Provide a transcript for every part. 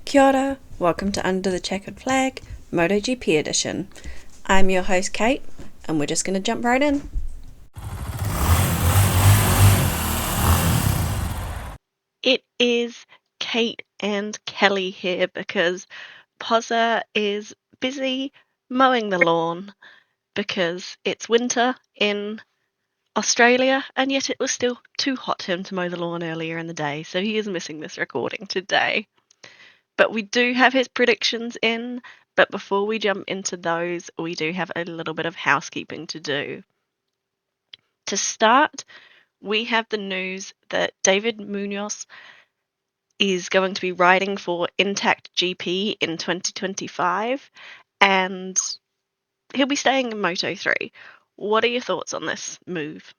Kia ora, welcome to Under the Checkered Flag, MotoGP edition. I'm your host Kate, and we're just going to jump right in. It is Kate and Kelly here because Pozza is busy mowing the lawn because it's winter in Australia and yet it was still too hot for him to mow the lawn earlier in the day, so he is missing this recording today. But we do have his predictions in, but before we jump into those, we do have a little bit of housekeeping to do. To start, we have the news that David Munoz is going to be riding for Intact GP in 2025, and he'll be staying in Moto3. What are your thoughts on this move?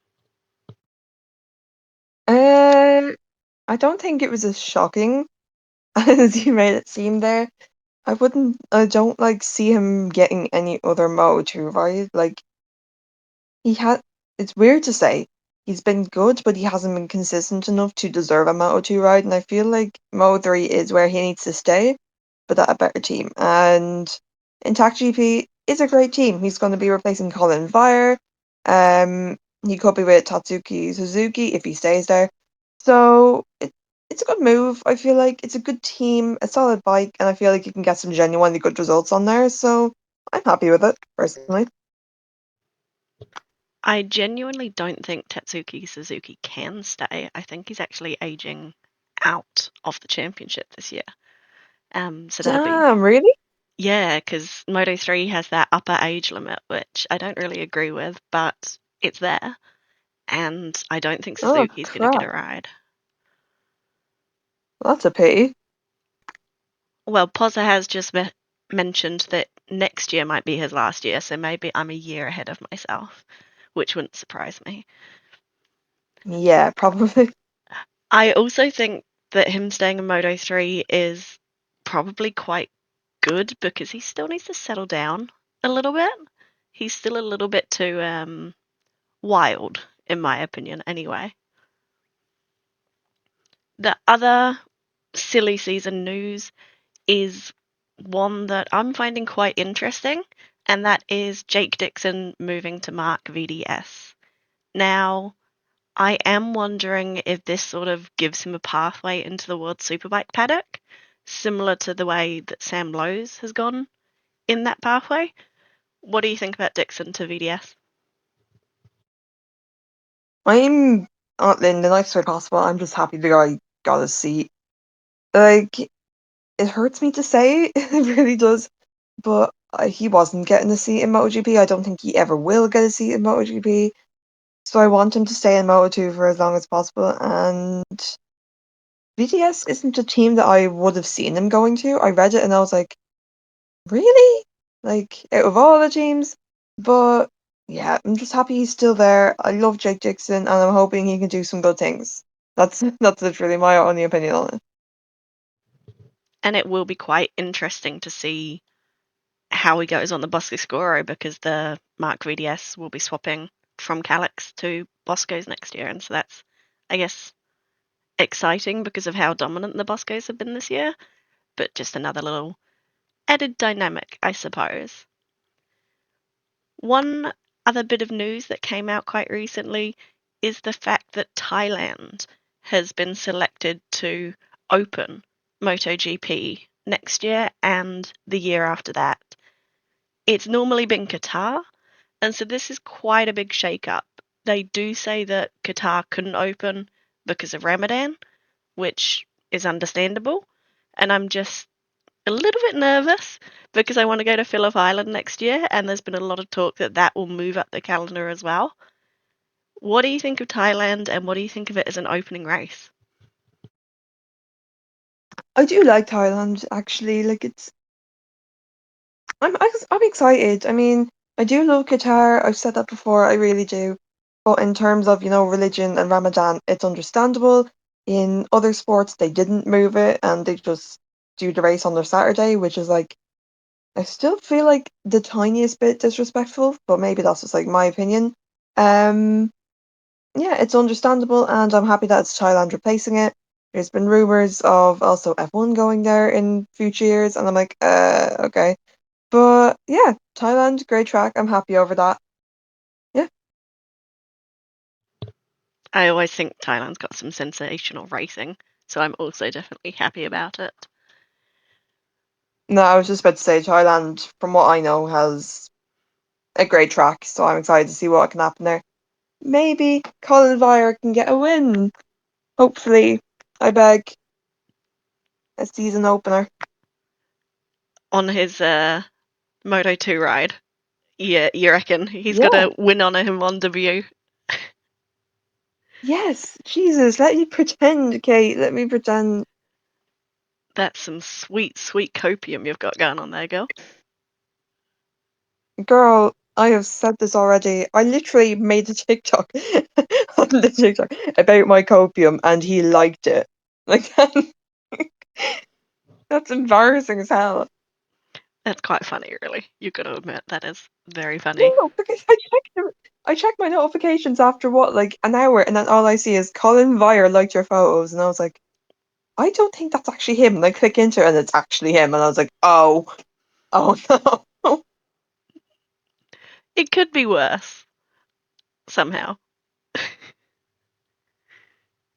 I don't think it was as shocking as you made it seem there. I don't see him getting any other Moto2 ride. He had, it's weird to say, he's been good, but he hasn't been consistent enough to deserve a Moto2 ride, and I feel like Moto3 is where he needs to stay, but at a better team. And Intact GP is a great team. He's going to be replacing Colin Vire. He could be with Tatsuki Suzuki if he stays there. So it's a good move. I feel like it's a good team, a solid bike, and I feel like you can get some genuinely good results on there. So I'm happy with it, personally. I genuinely don't think Tatsuki Suzuki can stay. I think he's actually aging out of the championship this year. So that'd be, Damn, really? yeah, because Moto3 has that upper age limit, which I don't really agree with, but it's there. And I don't think Oh, Suzuki's going to get crap. a ride. That's a pity. Well, Pozza has just mentioned that next year might be his last year, so maybe I'm a year ahead of myself, which wouldn't surprise me. Yeah, probably. I also think that him staying in Moto 3 is probably quite good because he still needs to settle down a little bit. He's still a little bit too wild, in my opinion, anyway. The other silly season news is one that I'm finding quite interesting, and that is Jake Dixon moving to Mark VDS. Now, I am wondering if this sort of gives him a pathway into the World Superbike paddock, similar to the way that Sam Lowe's has gone in that pathway. What do you think about Dixon to VDS? I'm in the nicest way possible. I'm just happy the guy got a seat. Like, it hurts me to say, it really does, but he wasn't getting a seat in MotoGP. I don't think he ever will get a seat in MotoGP. So I want him to stay in Moto2 for as long as possible. And VTS isn't a team that I would have seen him going to. I read it and I was like, really? Like, out of all the teams? But yeah, I'm just happy he's still there. I love Jake Dixon and I'm hoping he can do some good things. That's literally my only opinion on it. And it will be quite interesting to see how he goes on the Bosco because the Mark VDS will be swapping from Calix to Bosco's next year. And so that's, I guess, exciting because of how dominant the Boscos have been this year, but just another little added dynamic, I suppose. One other bit of news that came out quite recently is the fact that Thailand has been selected to open MotoGP next year and the year after that. It's normally been Qatar, and so this is quite a big shake-up. They do say that Qatar couldn't open because of Ramadan, which is understandable, and I'm just a little bit nervous because I want to go to Phillip Island next year, and there's been a lot of talk that that will move up the calendar as well. What do you think of Thailand, and what do you think of it as an opening race? I do like Thailand, actually. I'm excited. I mean, I do love Qatar. I've said that before. I really do. But in terms of, religion and Ramadan, it's understandable. In other sports, they didn't move it and they just do the race on their Saturday, which is like, I still feel like the tiniest bit disrespectful, but maybe that's just like my opinion. Um, yeah, it's understandable, and I'm happy that it's Thailand replacing it. There's been rumors of also F1 going there in future years, and I'm like, okay. But yeah, Thailand, great track. I'm happy over that. Yeah. I always think Thailand's got some sensational racing, so I'm also definitely happy about it. No, I was just about to say Thailand, from what I know, has a great track, so I'm excited to see what can happen there. Maybe Colin Vire can get a win. Hopefully, I beg. A season opener. On his Moto 2 ride. Yeah, you reckon? He's got Yeah. a win on him on debut. Yes. Jesus, let me pretend, Kate. Let me pretend. That's some sweet, sweet copium you've got going on there, girl. Girl, I have said this already. I literally made a TikTok on the TikTok about my copium and he liked it. Like that's embarrassing as hell. That's quite funny, really. You've got to admit, that is very funny. No, because I checked my notifications after what, like an hour, and then all I see is Colin Vire liked your photos, and I was like, I don't think that's actually him. And I click into it and it's actually him, and I was like, oh no. It could be worse, somehow.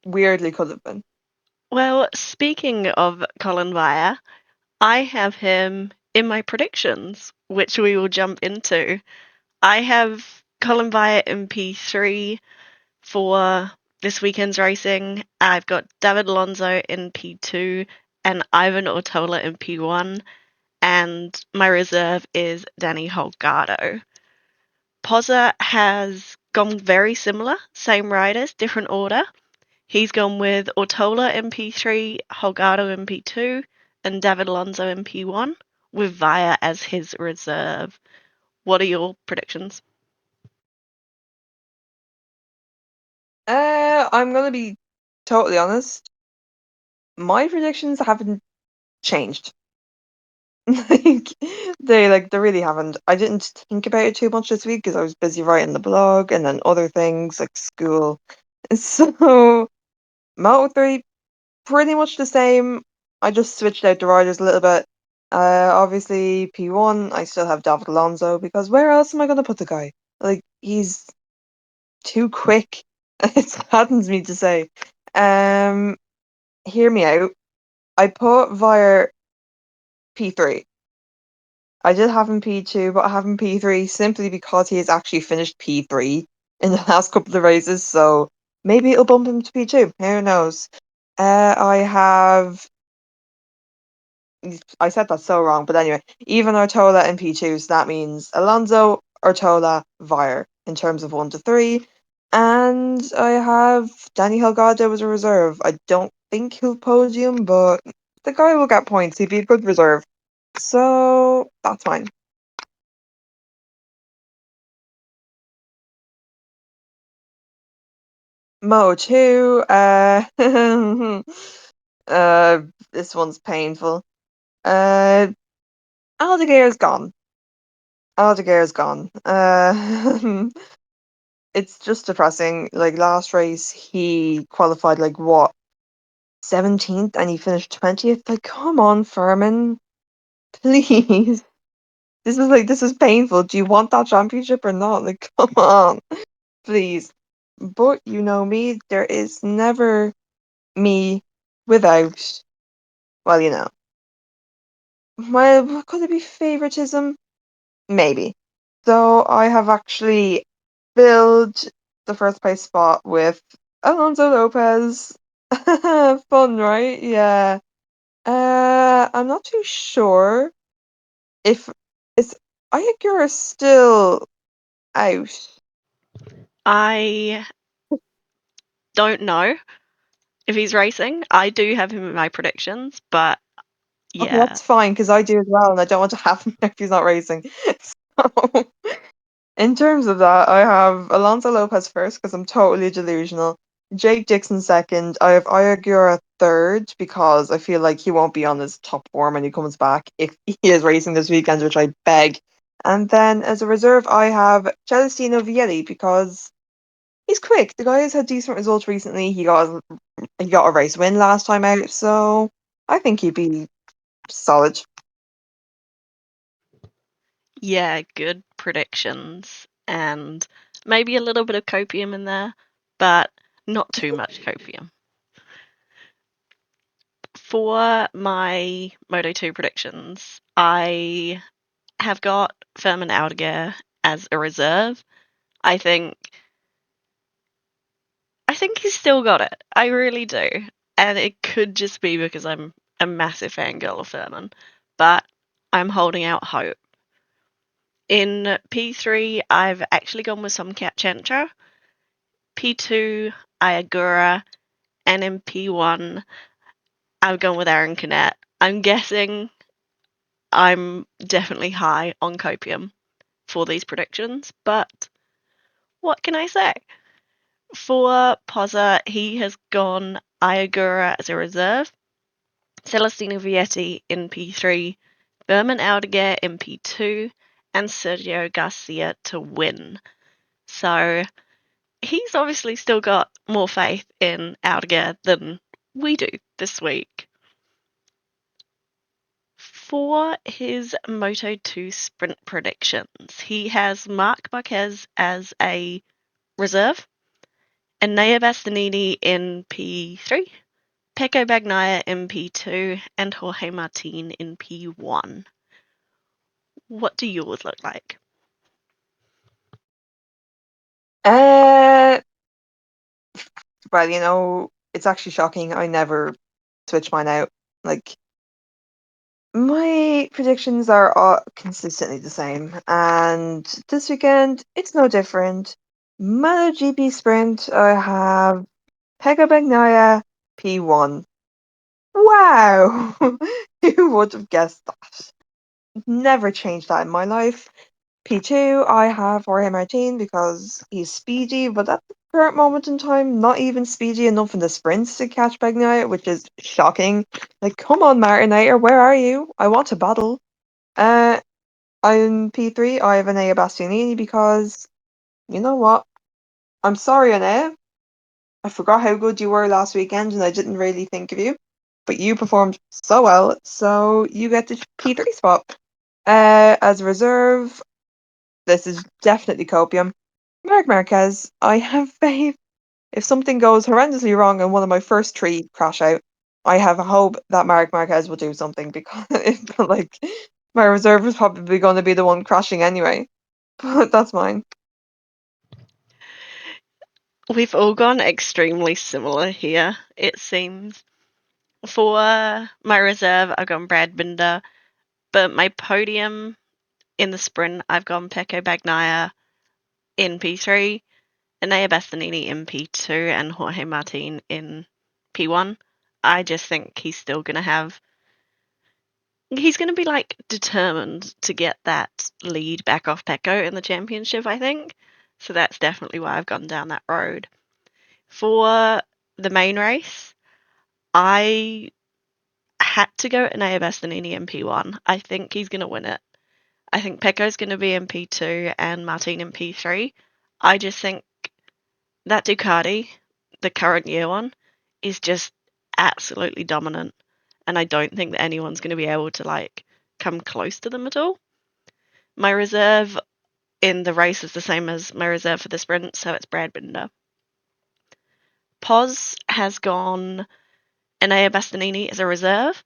Weirdly could have been. Well, speaking of Colin Vire, I have him in my predictions, which we will jump into. I have Colin Vire in P3 for this weekend's racing. I've got David Alonso in P2 and Ivan Ortola in P1, and my reserve is Danny Holgado. Pozza has gone very similar, same riders, different order. He's gone with Ortola in P3, Holgado in P2, and David Alonso in P1, with Vaya as his reserve. What are your predictions? I'm gonna be totally honest. My predictions haven't changed. They really haven't. I didn't think about it too much this week because I was busy writing the blog and then other things like school. So Moto3 pretty much the same. I just switched out the riders a little bit. Obviously P1 I still have David Alonso because where else am I gonna put the guy? Like he's too quick. It saddens me to say. Um, Hear me out. I put via P3. I did have him P2, but I have him P3 simply because he has actually finished P3 in the last couple of races, so maybe it'll bump him to P2. Who knows? I have. I said that so wrong, but anyway, even Ortola in P2, so that means Alonso, Ortola, Vire in terms of 1 to 3. And I have Danny Holgado as a reserve. I don't think he'll podium, but the guy will get points. He'd be a good reserve. So that's fine. Mo 2, this one's painful. Uh, Aldegare's gone. Aldegare's gone. It's just depressing. Like last race, he qualified like what 17th, and he finished 20th. Like, come on, Furman, please. This is painful. Do you want that championship or not? Like, come on, please. But you know me, there is never me without. Well, well, could it be favoritism? Maybe. So I have actually filled the first place spot with Alonso Lopez. Fun, right? Yeah. I'm not too sure if is Ayagura still out. I don't know if he's racing. I do have him in my predictions, but Okay, yeah. that's fine because I do as well, and I don't want to have him if he's not racing. So, in terms of that, I have Alonso Lopez first because I'm totally delusional. Jake Dixon second. I have Ayagura third because I feel like he won't be on his top form when he comes back if he is racing this weekend, which I beg. And then as a reserve, I have Celestino Vielli because he's quick. The guy has had decent results recently. He got He got a race win last time out, so I think he'd be solid. Yeah, good predictions. And maybe a little bit of copium in there, but not too much copium. For my Moto2 predictions, I have got Furman Aldeguer as a reserve. I think he's still got it. I really do. And it could just be because I'm a massive fangirl of Furman. But I'm holding out hope. In P3, I've actually gone with some Chencha. P2, Ayagura. And in P1, I've gone with Aaron Canet. I'm guessing I'm definitely high on copium for these predictions, but what can I say? For Pozza, he has gone Ayagura as a reserve, Celestino Vietti in P3, Berman Aldeguer in P2, and Sergio Garcia to win. So he's obviously still got more faith in Aldeguer than we do this week. For his Moto2 sprint predictions, he has Marc Marquez as a reserve, Enea Bastianini in P3, Pecco Bagnaia in P2, and Jorge Martin in P1. What do yours look like? Uh, well, it's actually shocking. I never switch mine out. Like, my predictions are all consistently the same, and this weekend it's no different. MotoGP Sprint, I have Pecco Bagnaia P1. Wow! Who would have guessed that? Never changed that in my life. P2, I have Jorge Martin because he's speedy, but at the current moment in time, not even speedy enough in the sprints to catch Bagnaia, which is shocking. Like, come on, Martinator, where are you? I want to battle. Uh, I'm P3, I have Enea Bastianini because, you know what? I'm sorry, Enea. I forgot how good you were last weekend and I didn't really think of you. But you performed so well, so you get the P3 spot. As a reserve, this is definitely copium. Marc Marquez, I have faith. If something goes horrendously wrong and one of my first three crash out, I have a hope that Marc Marquez will do something because like my reserve is probably going to be the one crashing anyway. But that's mine. We've all gone extremely similar here, it seems. For my reserve, I've gone Brad Binder, but my podium in the sprint, I've gone Pecco Bagnaia in P3, Enea Bastianini in P2, and Jorge Martin in P1. I just think he's still going to have. He's going to be like determined to get that lead back off Pecco in the championship, I think. So that's definitely why I've gone down that road. For the main race, I had to go Enea Bastianini in P1. I think he's going to win it. I think Pecco's going to be in P2 and Martin in P3. I just think that Ducati, the current year one, is just absolutely dominant. And I don't think that anyone's going to be able to like come close to them at all. My reserve in the race is the same as my reserve for the sprint, so it's Brad Binder. Pos has gone Enea Bastianini as a reserve,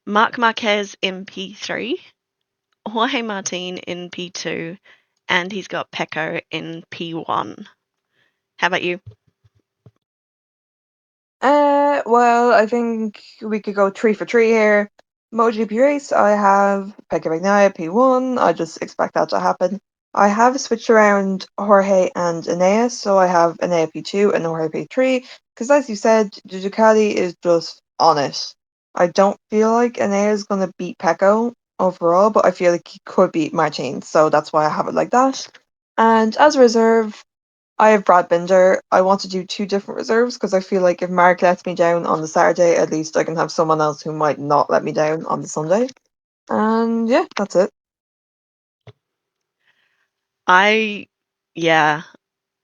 Marc Marquez in P3, Jorge Martin in P2, and he's got Pecco in P1. How about you? Well, I think we could go 3 for 3 here. MotoGP race, I have Pecco Bagnaia P1. I just expect that to happen. I have switched around Jorge and Enea, so I have Enea P2 and Jorge P3. Because as you said, the Ducati is just on it. I don't feel like Enea is going to beat Pecco overall, but I feel like he could beat Martin, so that's why I have it like that. And as a reserve, I have Brad Binder. I want to do two different reserves because I feel like if Mark lets me down on the Saturday, at least I can have someone else who might not let me down on the Sunday. And yeah, that's it. Yeah,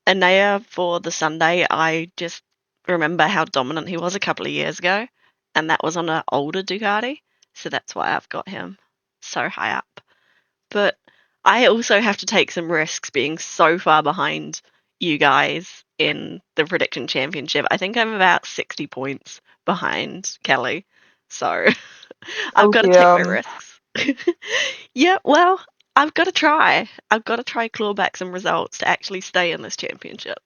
Enea for the Sunday, I just remember how dominant he was a couple of years ago, and that was on an older Ducati, so that's why I've got him so high up. But I also have to take some risks being so far behind you guys in the prediction championship. I think I'm about 60 points behind Kelly, so I've Oh got to take dear. my risks. Yeah, well, I've got to try. I've got to try claw back some results to actually stay in this championship.